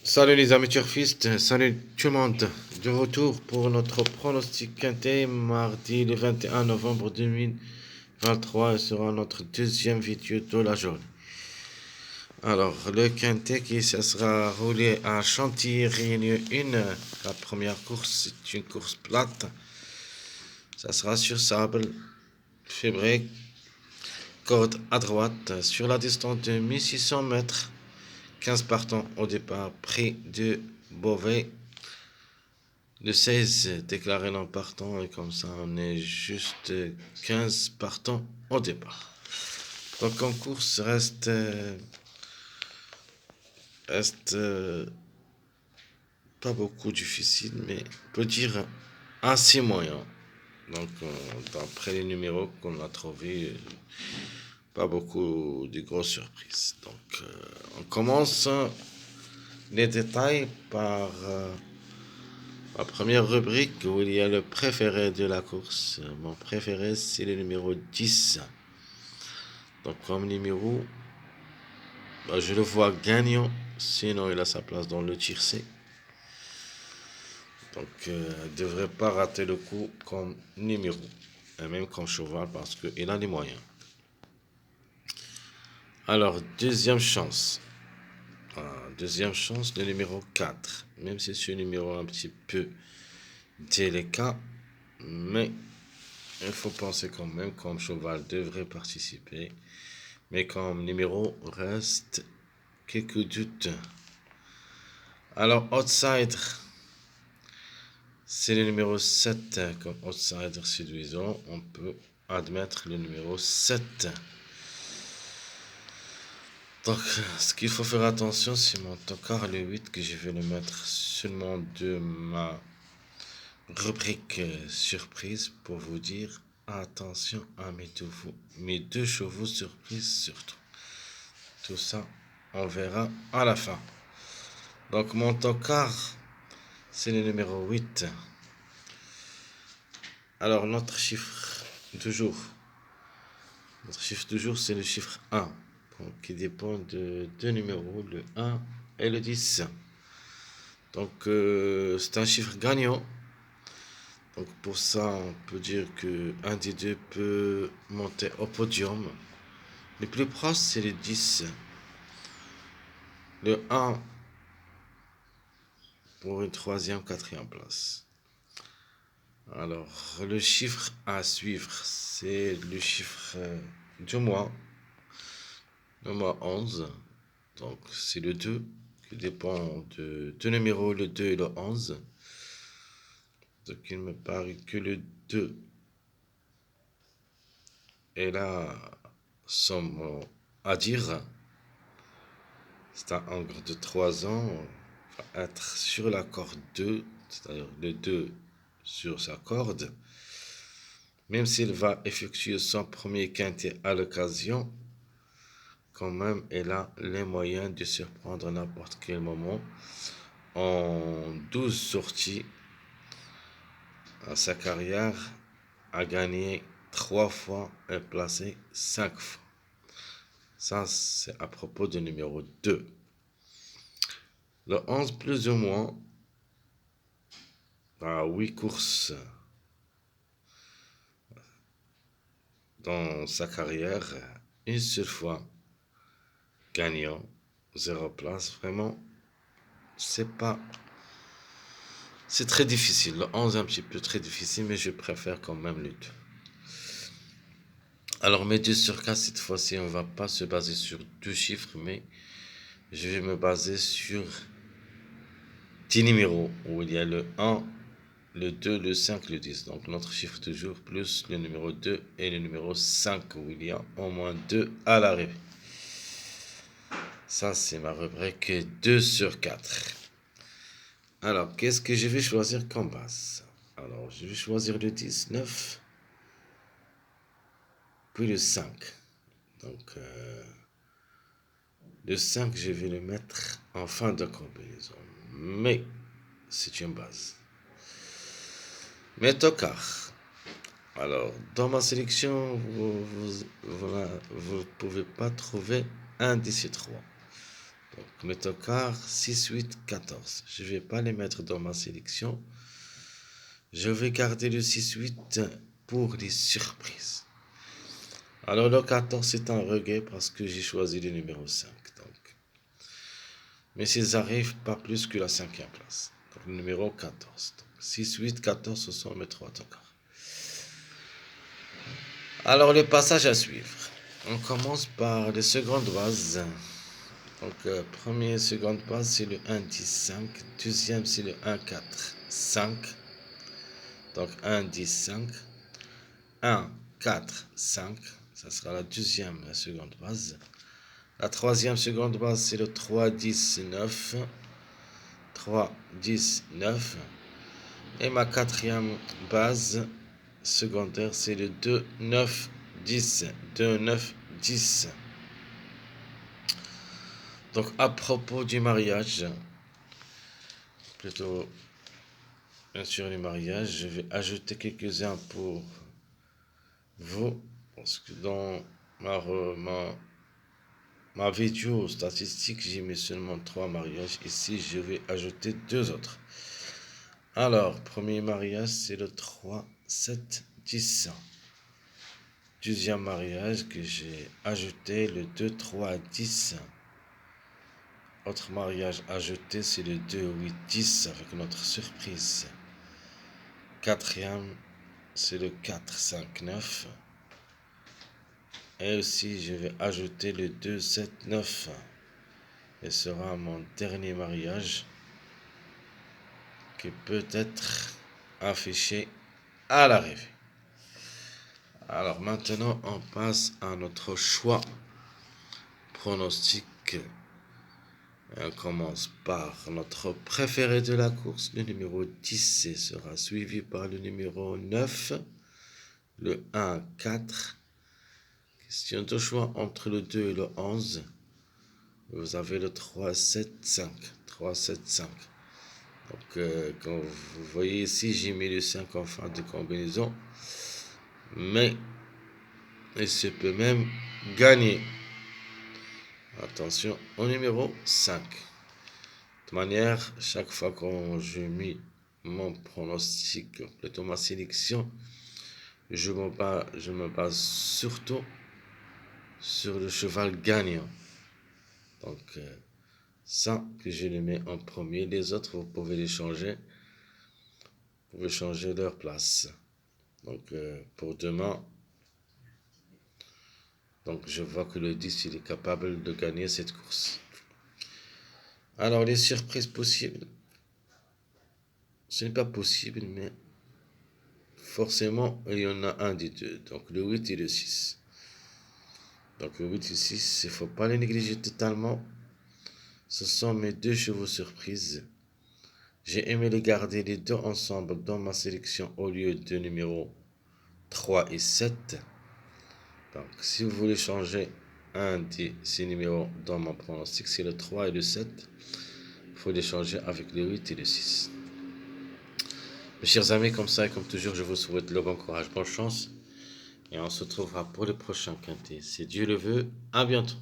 Salut les amis turfistes, salut tout le monde. De retour pour notre pronostic quintet mardi le 21 novembre 2023 sera notre deuxième vidéo de la journée. Alors, le quintet qui se sera roulé à Chantilly Réunion 1. La première course, c'est une course plate. Ça sera sur sable, fébré, corde à droite, sur la distance de 1600 mètres. 15 partants au départ, prix de Beauvais. Le 16 déclaré non partant, et comme ça on est juste 15 partants au départ. Donc en course reste pas beaucoup difficile, mais on peut dire assez moyen. Donc d'après les numéros qu'on a trouvés, pas beaucoup de grosses surprises. Donc on commence les détails par la première rubrique où il y a le préféré de la course. Mon préféré, c'est le numéro 10. Donc, comme numéro, je le vois gagnant. Sinon, il a sa place dans le tiercé. Donc, il ne devrait pas rater le coup comme numéro. Et même comme cheval parce qu'il a les moyens. Alors, deuxième chance. Deuxième chance, le numéro 4. Même si c'est un numéro un petit peu délicat. Mais il faut penser quand même comme cheval devrait participer. Mais comme numéro reste quelques doutes. Alors, outsider, c'est le numéro 7 comme outsider séduisant. On peut admettre le numéro 7. Donc, ce qu'il faut faire attention, c'est mon tocard, le 8, que je vais le mettre seulement de ma rubrique surprise pour vous dire attention à mes deux chevaux surprises surtout. Tout ça, on verra à la fin. Donc, mon tocard, c'est le numéro 8. Alors, notre chiffre du jour, c'est le chiffre 1, donc, qui dépend de deux numéros, le 1 et le 10. Donc, c'est un chiffre gagnant. Donc, pour ça, on peut dire qu'un des deux peut monter au podium. Le plus proche, c'est le 10. Le 1 pour une troisième, quatrième place. Alors, le chiffre à suivre, c'est le chiffre du mois, le mois 11. Donc, c'est le 2 qui dépend de deux numéros, le 2 et le 11. Donc, il me paraît que le 2 est là, son mot à dire. C'est un engre de 3 ans, va être sur la corde 2, c'est-à-dire le 2 sur sa corde. Même s'il va effectuer son premier quintet à l'occasion, quand même, elle a les moyens de surprendre à n'importe quel moment. En 12 sorties à sa carrière, a gagné 3 fois et placé 5 fois. Ça, c'est à propos du numéro 2. Le 11, plus ou moins, à 8 courses dans sa carrière, une seule fois gagnant, 0 place. Vraiment, c'est très difficile. Le 11 est un petit peu très difficile, mais je préfère quand même le 2. Alors, mes 2 sur 4, cette fois-ci, on ne va pas se baser sur 2 chiffres, mais je vais me baser sur 10 numéros, où il y a le 1, le 2, le 5, le 10. Donc, notre chiffre toujours, plus le numéro 2 et le numéro 5, où il y a au moins 2 à l'arrivée. Ça, c'est ma rubrique 2 sur 4. Alors, qu'est-ce que je vais choisir comme base? Alors, je vais choisir le 10, 9, puis le 5. Donc, le 5, je vais le mettre en fin de combinaison. Mais, c'est une base. Mes tocards. Alors, dans ma sélection, vous ne pouvez pas trouver un de ces 3. Donc, le tocard, 6, 8, 14. Je ne vais pas les mettre dans ma sélection. Je vais garder le 6, 8 pour les surprises. Alors, le 14, c'est un regret parce que j'ai choisi le numéro 5. Donc. Mais s'ils arrivent, pas plus que la 5e place. Donc, le numéro 14. Donc, 6, 8, 14, ce sont mes 3 tocards. Alors, le passage à suivre. On commence par les secondes bases. Donc, première seconde base, c'est le 1, 10, 5. Deuxième, c'est le 1, 4, 5. Donc, 1, 10, 5. 1, 4, 5. Ça sera la deuxième seconde base. La troisième seconde base, c'est le 3, 10, 9. 3, 10, 9. Et ma quatrième base secondaire, c'est le 2, 9, 10. 2, 9, 10. Donc, à propos du mariage, plutôt, bien sûr, le mariage, je vais ajouter quelques-uns pour vous, parce que dans ma vidéo statistique, j'ai mis seulement 3 mariages. Ici, je vais ajouter 2 autres. Alors, premier mariage, c'est le 3, 7, 10. Deuxième mariage que j'ai ajouté, le 2, 3, 10. Autre mariage ajouté, c'est le 2, 8, 10 avec notre surprise. Quatrième, c'est le 4, 5, 9. Et aussi, je vais ajouter le 2, 7, 9. Et sera mon dernier mariage qui peut être affiché à l'arrivée. Alors maintenant, on passe à notre choix pronostic. On commence par notre préféré de la course, le numéro 10, et sera suivi par le numéro 9, le 1, 4. Question de choix entre le 2 et le 11. Vous avez le 3, 7, 5. 3, 7, 5. Donc, comme vous voyez ici, j'ai mis le 5 en fin de combinaison. Mais, il se peut même gagner. Attention au numéro 5. De toute manière, chaque fois que je mets mon pronostic, plutôt ma sélection, je me base surtout sur le cheval gagnant. Donc, ça que je le mets en premier. Les autres, vous pouvez les changer. Vous pouvez changer leur place. Donc, pour demain, donc je vois que le 10, il est capable de gagner cette course. Alors, les surprises possibles, ce n'est pas possible, mais forcément, il y en a un des deux. Donc, le 8 et le 6. Donc, le 8 et le 6, il ne faut pas les négliger totalement. Ce sont mes 2 chevaux surprises. J'ai aimé les garder les 2 ensemble dans ma sélection au lieu de numéro 3 et 7. Donc, si vous voulez changer un de ces numéros dans mon pronostic, c'est le 3 et le 7. Il faut les changer avec le 8 et le 6. Mes chers amis, comme ça et comme toujours, je vous souhaite le bon courage, bonne chance. Et on se retrouvera pour le prochain quintet. Si Dieu le veut, à bientôt.